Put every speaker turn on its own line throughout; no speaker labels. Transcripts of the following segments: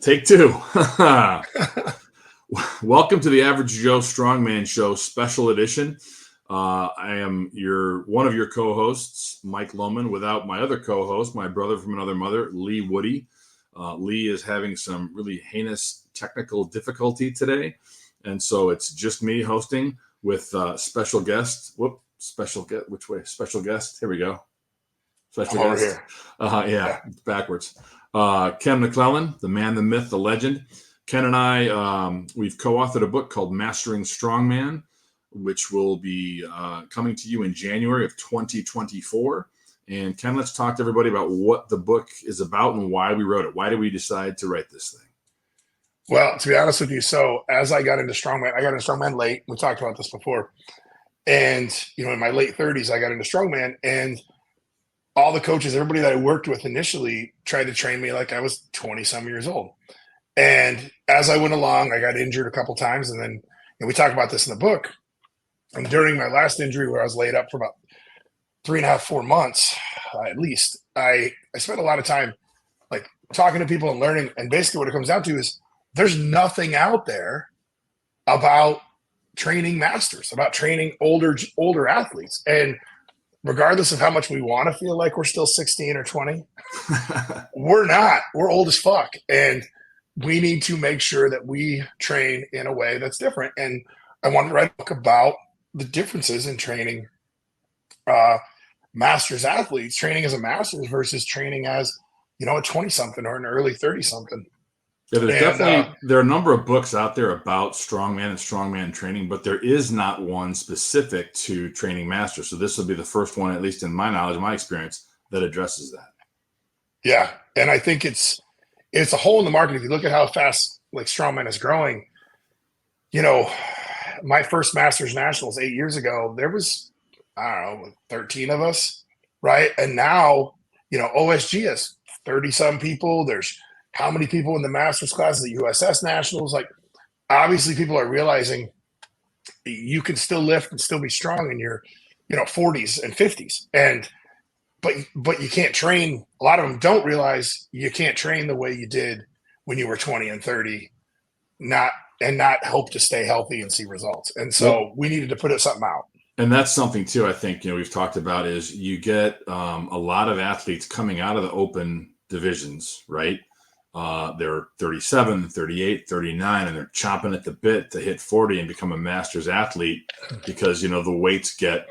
Take two. Welcome to the Average Joe Strongman Show Special Edition. I am one of your co-hosts, Mike Lohman, without my other co-host, my brother from another mother, Lee Woody. Lee is having some really heinous technical difficulty today, and so it's just me hosting with special guest. Special guest. Which way? Special guest. Here we go. Special guest.
Here.
Yeah, backwards. Ken McClelland, the man, the myth, the legend. Ken and I, we've co-authored a book called Mastering Strongman, which will be coming to you in January of 2024. And Ken, let's talk to everybody about what the book is about and why we wrote it. Why did we decide to write this thing?
Well, to be honest with you, so as I got into strongman late. We talked about this before. And, in my late 30s, I got into strongman, and all the coaches, everybody that I worked with initially tried to train me like I was 20-some years old. And as I went along, I got injured a couple times. And then we talk about this in the book. And during my last injury, where I was laid up for about 3.5, 4 months, at least, I spent a lot of time like talking to people and learning. And basically what it comes down to is there's nothing out there about training masters, about training older athletes. And regardless of how much we want to feel like we're still 16 or 20, we're not. We're old as fuck. And we need to make sure that we train in a way that's different. And I wanted to write a book about the differences in training masters athletes, training as a masters versus training as, a 20-something or an early 30-something.
Yeah, there are a number of books out there about strongman and strongman training, but there is not one specific to training masters. So this will be the first one, at least in my knowledge, my experience, that addresses that.
Yeah, and I think it's a hole in the market. If you look at how fast like strongman is growing, my first Masters Nationals 8 years ago, there was, 13 of us, right? And now, OSG has 30-some people. There's how many people in the Masters class, the USS Nationals? Like, obviously people are realizing you can still lift and still be strong in your, 40s and 50s. But you can't train. A lot of them don't realize you can't train the way you did when you were 20 and 30, not hope to stay healthy and see results. And so we needed to put something out. And
that's something too, I think, we've talked about is you get a lot of athletes coming out of the open divisions, right? They're 37, 38, 39, and they're chomping at the bit to hit 40 and become a master's athlete because, the weights get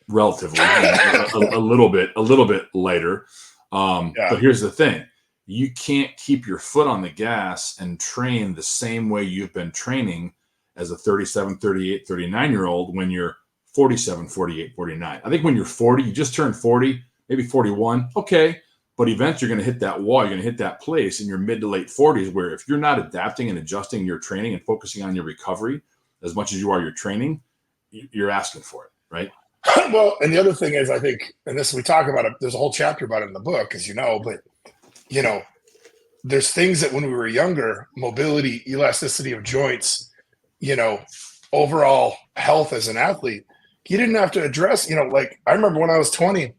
relatively a little bit lighter. But here's the thing. You can't keep your foot on the gas and train the same way you've been training as a 37, 38, 39-year-old when you're 47, 48, 49. I think when you're 40, you just turned 40, maybe 41. Okay. But eventually you're going to hit that wall. You're going to hit that place in your mid to late 40s where if you're not adapting and adjusting your training and focusing on your recovery as much as you are your training, you're asking for it, right?
Well, and the other thing is, I think, and this we talk about it, there's a whole chapter about it in the book, as but there's things that when we were younger, mobility, elasticity of joints, overall health as an athlete, you didn't have to address, like I remember when I was 20,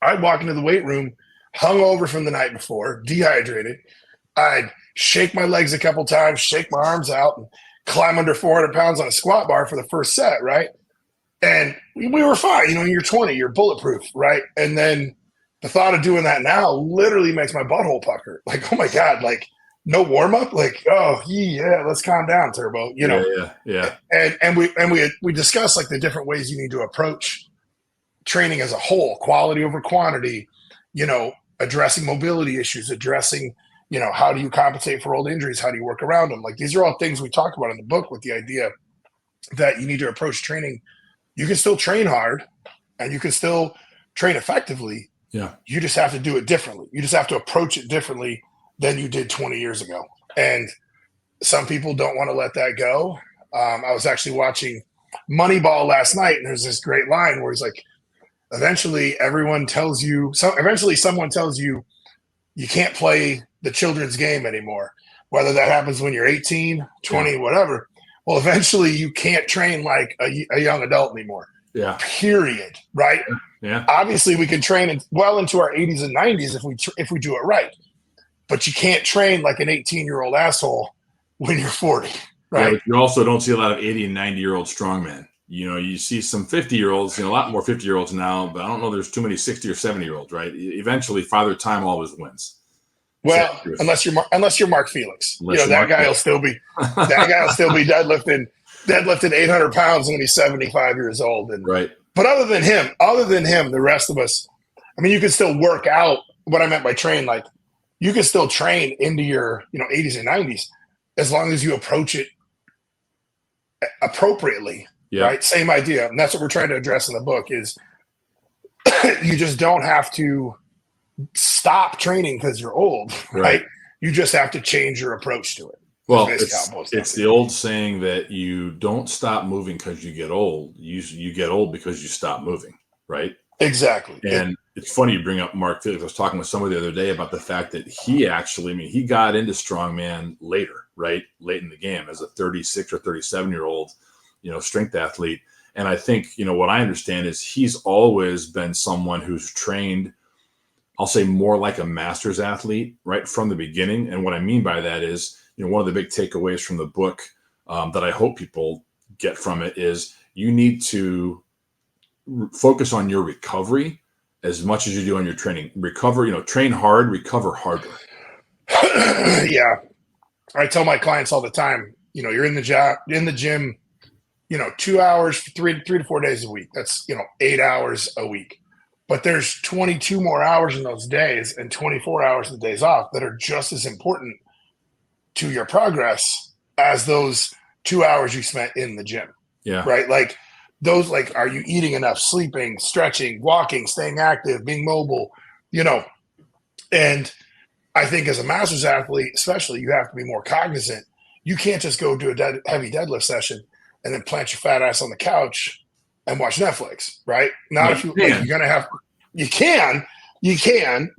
I'd walk into the weight room hungover from the night before, dehydrated. I'd shake my legs a couple times, shake my arms out, and climb under 400 pounds on a squat bar for the first set, right? And we were fine. You're 20, you're bulletproof, right? And then the thought of doing that now literally makes my butthole pucker. Like, oh my God, like no warm up? Like, oh yeah, let's calm down, Turbo.
Yeah.
And we discussed like the different ways you need to approach training as a whole, quality over quantity, addressing mobility issues, addressing, how do you compensate for old injuries? How do you work around them? Like these are all things we talk about in the book with the idea that you need to approach training. You can still train hard and you can still train effectively.
Yeah.
You just have to do it differently. You just have to approach it differently than you did 20 years ago. And some people don't want to let that go. I was actually watching Moneyball last night, and there's this great line where he's like, eventually someone tells you you can't play the children's game anymore, whether that happens when you're 18, 20, whatever. Well, eventually you can't train like a young adult anymore.
Yeah.
Period. Right.
Yeah.
Obviously we can train well into our 80s and 90s if we do it right. but you can't train like an 18-year-old asshole when you're 40, right?
Yeah, but you also don't see a lot of 80 and 90-year-old strongmen. You see some 50-year-olds, a lot more 50-year-olds now, but I don't know there's too many 60 or 70-year-olds, right? Eventually, Father Time always wins.
Well, unless you're Mark Felix, that guy will still be deadlifting 800 pounds when he's 75 years old. And
right.
But other than him, the rest of us, I mean, you can still work out. What I meant by train, like you can still train into your 80s and 90s as long as you approach it appropriately.
Yep.
Right. Same idea. And that's what we're trying to address in the book is you just don't have to stop training because you're old, right? You just have to change your approach to it.
Well, it's the old saying that you don't stop moving because you get old. You get old because you stop moving, right?
Exactly.
And it's funny you bring up Mark Felix. I was talking with somebody the other day about the fact that he got into strongman later, right? Late in the game as a 36 or 37-year-old, strength athlete. And I think, what I understand is he's always been someone who's trained, I'll say, more like a master's athlete right from the beginning. And what I mean by that is, one of the big takeaways from the book that I hope people get from it is you need to focus on your recovery as much as you do on your training. Recover, train hard, recover harder.
Yeah. I tell my clients all the time, you're in the gym, 2 hours, 3 to 4 days a week. That's, 8 hours a week. But there's 22 more hours in those days and 24 hours of the days off that are just as important to your progress as those 2 hours you spent in the gym.
Yeah.
Right. Like those, are you eating enough, sleeping, stretching, walking, staying active, being mobile, and I think as a master's athlete, especially, you have to be more cognizant. You can't just go do a heavy deadlift session and then plant your fat ass on the couch and watch Netflix, right? Not if you're going to have, you can,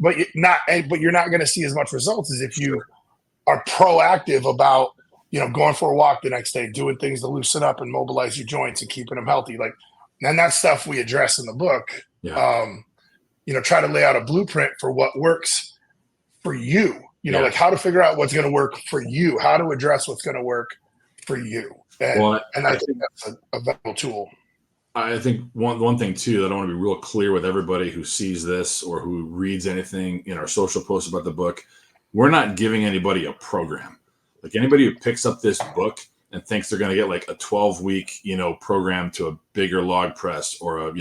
but you're not going to see as much results as if you are proactive about, going for a walk the next day, doing things to loosen up and mobilize your joints and keeping them healthy. And that's stuff we address in the book.
Yeah.
Try to lay out a blueprint for what works for you, like how to figure out what's going to work for you, how to address what's going to work for you. And I think that's a valuable tool.
I think one thing too that I want to be real clear with everybody who sees this or who reads anything in our social posts about the book, we're not giving anybody a program. Like anybody who picks up this book and thinks they're going to get like a 12-week, program to a bigger log press or a,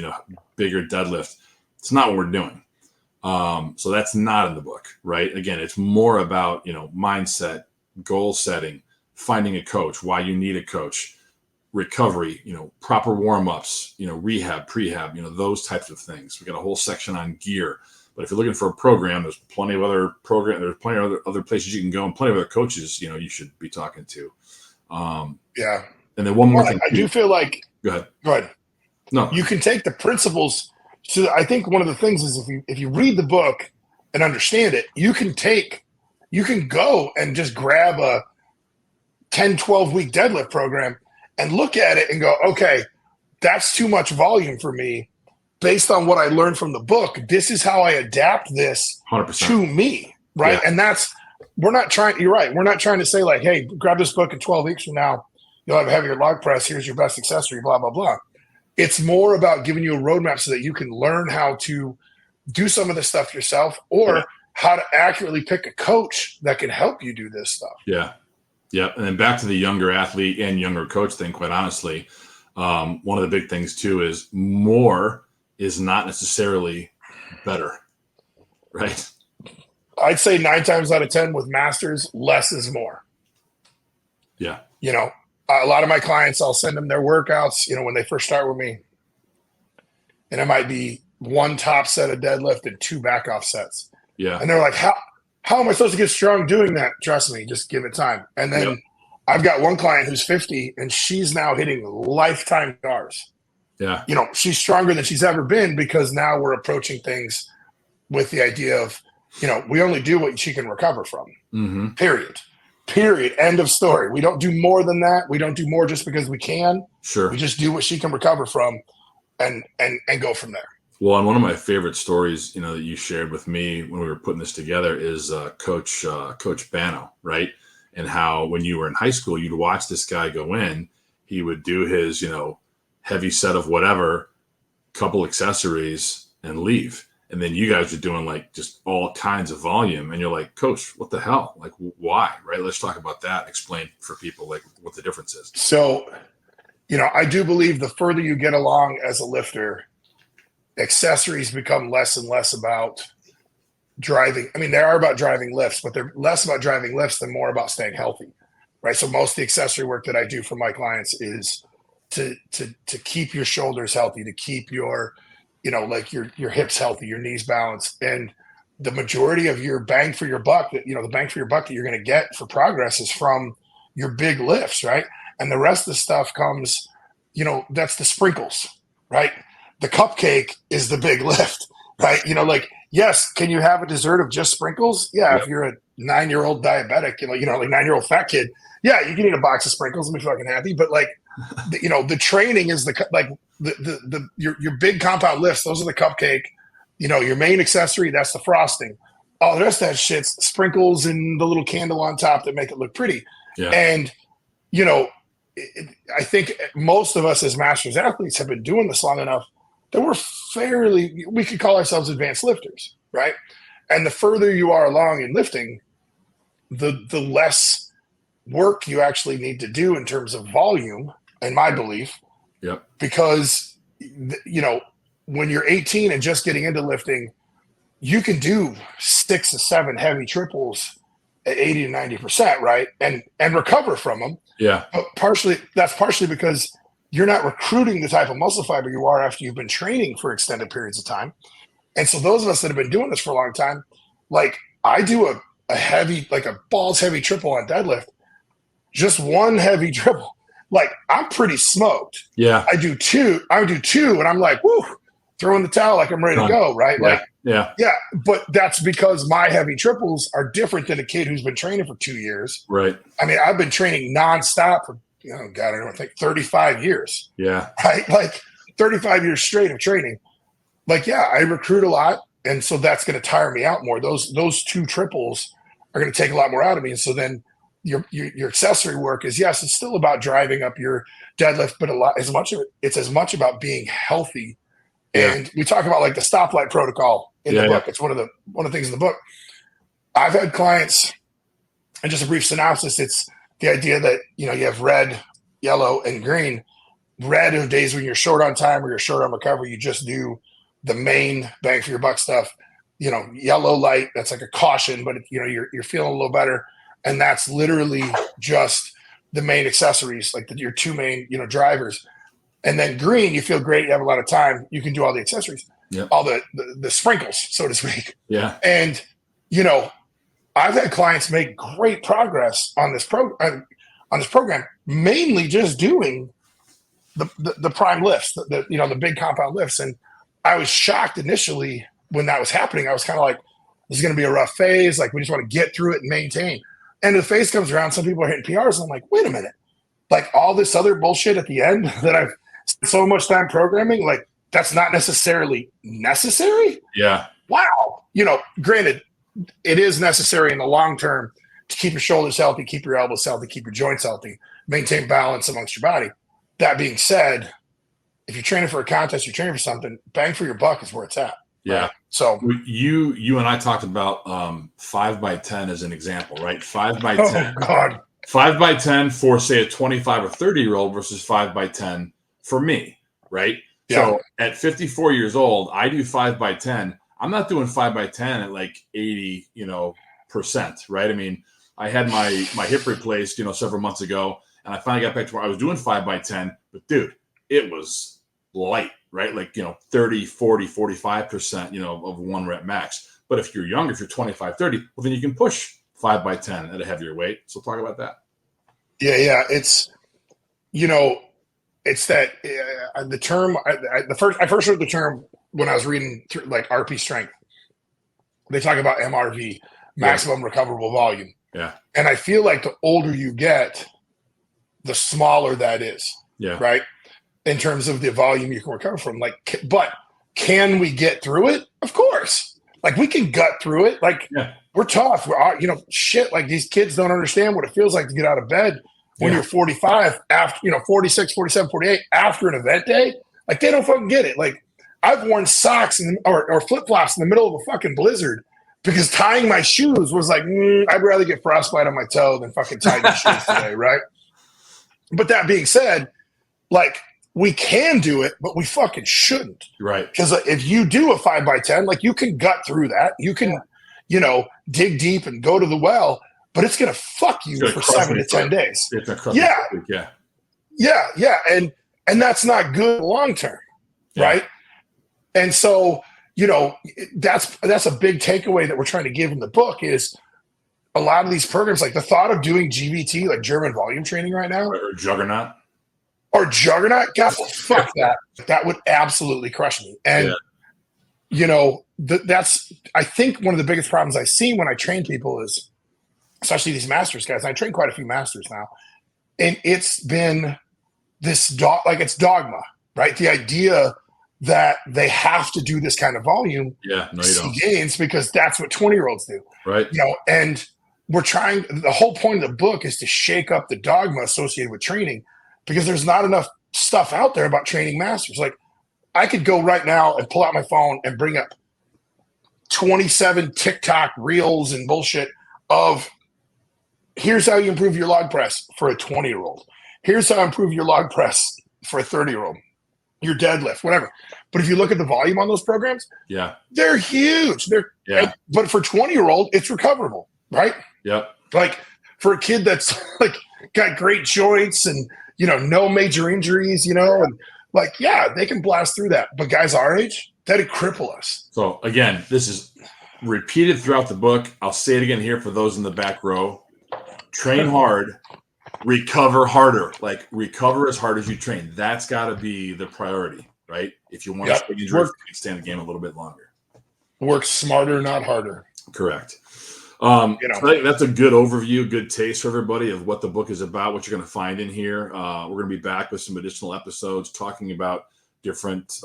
bigger deadlift. It's not what we're doing. So that's not in the book, right? Again, it's more about, mindset, goal setting, finding a coach, why you need a coach, recovery, proper warm-ups, rehab, prehab, those types of things. We got a whole section on gear. But if you're looking for a program, there's plenty of other other places you can go and plenty of other coaches, you should be talking to.
Yeah.
And then one more thing.
I do feel like,
go ahead.
No, you can take the principles. So I think one of the things is if you read the book and understand it, you can go and just grab a 10, 12 week deadlift program and look at it and go, okay, that's too much volume for me. Based on what I learned from the book, this is how I adapt this
100%.
To me, right? Yeah. And you're right. We're not trying to say like, hey, grab this book in 12 weeks from now, you'll have a heavier log press. Here's your best accessory, blah, blah, blah. It's more about giving you a roadmap so that you can learn how to do some of this stuff yourself or how to accurately pick a coach that can help you do this stuff.
Yeah. Yeah. And then back to the younger athlete and younger coach thing, quite honestly, one of the big things too is more is not necessarily better, right?
I'd say 9 times out of 10 with masters, less is more.
Yeah.
A lot of my clients, I'll send them their workouts, when they first start with me. And it might be 1 top set of deadlift and 2 back off sets.
Yeah.
And they're like, how am I supposed to get strong doing that? Trust me, just give it time. And then I've got one client who's 50 and she's now hitting lifetime bars.
Yeah.
She's stronger than she's ever been because now we're approaching things with the idea of, we only do what she can recover from.
Mm-hmm.
Period. End of story. We don't do more than that. We don't do more just because we can.
Sure.
We just do what she can recover from and go from there.
Well, and one of my favorite stories, that you shared with me when we were putting this together is Coach Bano, right? And how when you were in high school, you'd watch this guy go in, he would do his, heavy set of whatever, couple accessories, and leave. And then you guys are doing like just all kinds of volume, and you're like, Coach, what the hell? Like, why? Right? Let's talk about that. Explain for people like what the difference is.
So, I do believe the further you get along as a lifter, accessories become less and less about driving. I mean, they are about driving lifts, but they're less about driving lifts than more about staying healthy, right? So most of the accessory work that I do for my clients is to keep your shoulders healthy, to keep your, like your hips healthy, your knees balanced. And the majority of your bang for your buck that, the bang for your buck that you're going to get for progress is from your big lifts, right? And the rest of the stuff comes, that's the sprinkles, right? The cupcake is the big lift, right? Like, yes, can you have a dessert of just sprinkles? Yeah, yep. If you're a 9-year-old diabetic, like 9-year-old fat kid, yeah, you can eat a box of sprinkles and be fucking happy. But like, the training is your big compound lifts. Those are the cupcake. Your main accessory, that's the frosting. All the rest of that shit's sprinkles and the little candle on top that make it look pretty.
Yeah.
And I think most of us as masters athletes have been doing this long enough that we could call ourselves advanced lifters, right? And the further you are along in lifting, the less work you actually need to do in terms of volume, in my belief.
Yep.
Because, when you're 18 and just getting into lifting, you can do 6 to 7 heavy triples at 80 to 90%, right? And recover from them.
Yeah.
But that's partially because you're not recruiting the type of muscle fiber you are after you've been training for extended periods of time. And so those of us that have been doing this for a long time, like I do a heavy, like a balls heavy triple on deadlift, just one heavy triple. Like I'm pretty smoked.
Yeah.
I do two and I'm like, whoo, throwing the towel like I'm ready to go, right?
Yeah.
Like,
yeah.
But that's because my heavy triples are different than a kid who's been training for 2 years.
Right.
I mean, I've been training nonstop for, I think 35 years.
Yeah.
Right? Like 35 years straight of training. Like, yeah, I recruit a lot. And so that's going to tire me out more. Those 2 triples are going to take a lot more out of me. And so then your accessory work is, yes, it's still about driving up your deadlift, but it's as much about being healthy. Yeah. And we talk about like the stoplight protocol in the book. Yeah. It's one of the things in the book. I've had clients, and just a brief synopsis, it's the idea that, you have red, yellow, and green. Red are days when you're short on time or you're short on recovery. You just do the main bang for your buck stuff. Yellow light, that's like a caution, but you're feeling a little better. And that's literally just the main accessories, like your 2 main, drivers. And then green, you feel great. You have a lot of time. You can do all the accessories, all the sprinkles, so to speak.
Yeah.
And, I've had clients make great progress on this program, mainly just doing the prime lifts, the big compound lifts. And I was shocked initially when that was happening. I was kind of like, this is going to be a rough phase. Like, we just want to get through it and maintain. And the phase comes around, some people are hitting PRs. And I'm like, wait a minute. Like all this other bullshit at the end that I've spent so much time programming, like that's not necessarily necessary.
Yeah.
Wow. Granted, it is necessary in the long term to keep your shoulders healthy, keep your elbows healthy, keep your joints healthy, maintain balance amongst your body. That being said, if you're training for a contest, you're training for something, bang for your buck is where it's at.
Yeah.
Right? So
you and I talked about 5x10 as an example, right? 5x10.
Oh God.
5x10 for say a 25 or 30-year-old versus 5x10 for me, right? Yeah. So at 54 years old, I do 5x10. I'm not doing 5x10 at like 80%, right? I mean, I had my hip replaced, several months ago, and I finally got back to where I was doing 5x10, but dude, it was light, right? Like, 30, 40, 45%, of 1 rep max. But if you're younger, if you're 25, 30, well, then you can push 5x10 at a heavier weight. So talk about that.
Yeah. It's, it's that the term, I first heard the term when I was reading like RP strength. They talk about MRV, maximum recoverable volume.
Yeah.
And I feel like the older you get, the smaller that is.
Yeah.
Right. In terms of the volume you can recover from. But can we get through it? Of course. Like, we can gut through it. Like, we're tough. We're, shit, like, these kids don't understand what it feels like to get out of bed when you're 45 after, 46, 47, 48 after an event day. Like, they don't fucking get it. Like, I've worn socks or flip-flops in the middle of a fucking blizzard because tying my shoes was like, I'd rather get frostbite on my toe than fucking tie my shoes today, right? But that being said, like, we can do it, but we fucking shouldn't.
Right.
Because if you do a 5x10, like, you can gut through that. You can, dig deep and go to the well, but it's going to fuck you for 7 to 10 days. Yeah. And that's not good long term. Right. And so, that's a big takeaway that we're trying to give in the book is a lot of these programs, like the thought of doing GVT, like German volume training right now.
Or Juggernaut.
God, fuck that. That would absolutely crush me. And, that's, I think one of the biggest problems I see when I train people is, especially these masters guys. I train quite a few masters now. And it's been this, it's dogma, right? The idea that they have to do this kind of volume
to see
gains because that's what 20-year-olds do.
Right.
And the whole point of the book is to shake up the dogma associated with training because there's not enough stuff out there about training masters. Like, I could go right now and pull out my phone and bring up 27 TikTok reels and bullshit of here's how you improve your log press for a 20-year-old. Here's how to improve your log press for a 30-year-old. Your deadlift, whatever. But if you look at the volume on those programs, they're huge. But for 20-year-old, it's recoverable, right?
Yep.
Like, for a kid that's like got great joints and no major injuries, and like, they can blast through that. But guys our age, that'd cripple us.
So again, this is repeated throughout the book. I'll say it again here for those in the back row. Train hard, recover harder. Like, recover as hard as you train. That's got to be the priority, right? If you want to stay injured, you can stay in the game a little bit longer.
Work smarter, not harder.
Correct. So I think that's a good overview, good taste for everybody of what the book is about, what you're going to find in here. We're going to be back with some additional episodes talking about different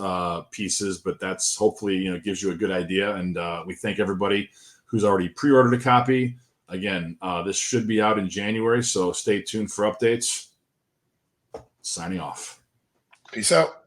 pieces, but that's hopefully, gives you a good idea. And we thank everybody who's already pre-ordered a copy. Again, this should be out in January, so stay tuned for updates. Signing off.
Peace out.